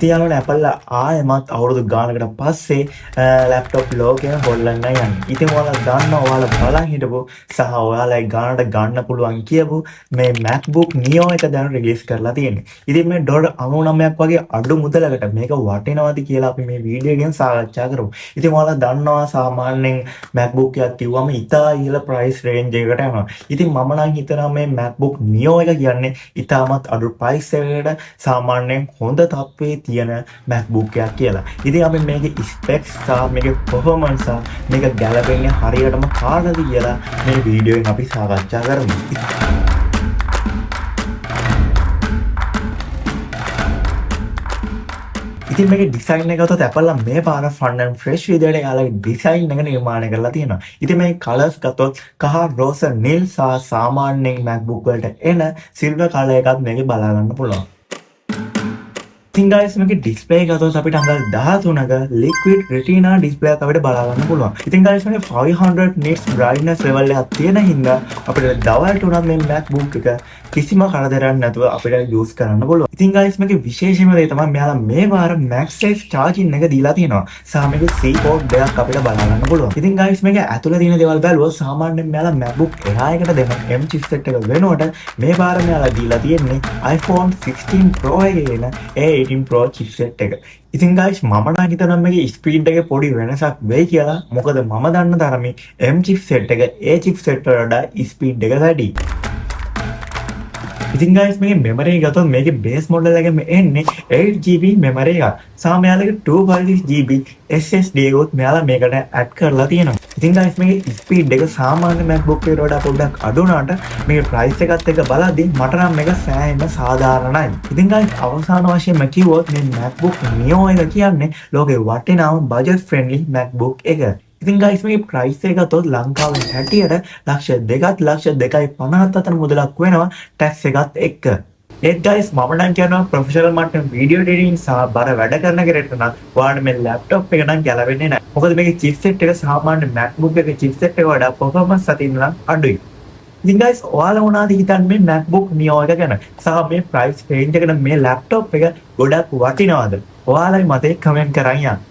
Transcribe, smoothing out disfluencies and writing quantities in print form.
ඉතින් යාළුවනේ Apple ආයෙමත් අවුරුදු ගානකට පස්සේ ලැප්ටොප් ලෝකෙම හොල්ලන්න යන්නේ. ඉතින් ඔයාලා දන්නවා ඔයාලා බලන් හිටපු සහ ඔයාලා ගානට ගන්න පුළුවන් කියපු මේ MacBook Neo එක දැන් රිලීස් කරලා තියෙන්නේ. ඉතින් මේ $99ක් වගේ අඩු මුදලකට මේක වටිනවද කියලා අපි මේ වීඩියෝ එකෙන් සාකච්ඡා කරමු. ඉතින් ඔයාලා දන්නවා සාමාන්‍යයෙන් MacBook එකක් කිව්වම ඉතා ඉහළ price range එකකට යනවා. ඉතින් මම නම් හිතනවා මේ MacBook Neo එක කියන්නේ ඉතාමත් අඩු price එකකට සාමාන්‍යයෙන් හොඳ තත්ත්වයේ තියෙන MacBook එකක් කියලා. ඉතින් අපි මේකේ specs සහ මේකේ performance සහ මේක ගැලපෙන්නේ හරියටම කාටද කියලා මේ වීඩියෝ එකෙන් අපි සාකච්ඡා කරමු. ඉතින් මේකේ ඩිසයින් එක ගත්තොත් Apple මේ පාර fun and fresh විදියට යාලගේ ඩිසයින් එක නිර්මාණය කරලා තියෙනවා. ඉතින් මේ කලර්ස් ගත්තොත් කහ, රෝස, නිල් සහ සාමාන්‍යයෙන් MacBook වලට එන සිල්වර් කලර් එකත් මේකේ බලා ගන්න පුළුවන්. ඉතින් guys මේකේ display එක ගත්තොත් අපිට අඟල් 13ක liquid retina display එකක් අපිට බලා ගන්න පුළුවන්. ඉතින් guys මේකේ 500 nits brightness level එකක් තියෙන හින්දා අපිට දවල්ට උනත් මේ MacBook එක කිසිම කරදරයක් නැතුව අපිට use කරන්න පුළුවන්. ඉතින් guys මේකේ විශේෂම දේ තමයි මෙයාලා මේ වාර MagSafe charging එක දීලා තියෙනවා. සහ මේකේ C port දෙකක් අපිට බලා ගන්න පුළුවන්. ඉතින් guys මේකේ ඇතුළේ තියෙන දේවල් බැලුවොත් සාමාන්‍යයෙන් මෙයාලා MacBook Air එකට දෙන M chipset එක වෙනුවට මේ වාර මෙයාලා දීලා තියෙන්නේ iPhone 16 Pro එකේ එන A18 Pro chipset එක. ඉතින් guys මම නම් හිතනවා මේකේ ස්පීඩ් එකේ පොඩි වෙනසක් වෙයි කියලා. මොකද මම දන්න තරමේ M chipset එක A chipset වලට වඩා ස්පීඩ් එක වැඩි. ඉතින් guys මේකේ memory එක ගත්තොත් මේකේ base model එකෙම එන්නේ 8GB memory එකක්. සහ මෙයාලගේ 256GB SSD එකත් මෙයාලා මේකට add කරලා තියෙනවා. ඉතින් guys මේකේ speed එක සාමාන්‍ය MacBook එකට වඩා පොඩ්ඩක් අඩු වුණාට මේකේ price එකත් එක්ක බලද්දී මට නම් මේක සෑහෙන සාධාරණයි. ඉතින් guys අවසාන වශයෙන්ම කිව්වොත් මේ MacBook Neo එක කියන්නේ ලෝකේ වටිනාම budget friendly MacBook එක. ඉතින් guys මේ price එක ගත්තොත් ලංකාවේ හැටියට $1,02,50 අතර මුදලක් වෙනවා tax එකත් එක්ක. ඒත් guys මම නම් කියනවා professional මට්ටම video editing සහ බර වැඩ කරන කෙනෙක්ට නම් ඔයාලට මේ laptop එක නම් ගැලවෙන්නේ නැහැ. මොකද මේකේ chipset එක සාමාන්‍ය MacBook එකේ chipset එක වඩා performance අතින් නම් අඩුයි. ඉතින් guys ඔයාලා මොනවද හිතන්නේ මේ MacBook Neo එක ගැන? සහ මේ price range එකට මේ laptop එක ගොඩක් වටිනවද? ඔයාලගේ මතය comment කරන් යන්න.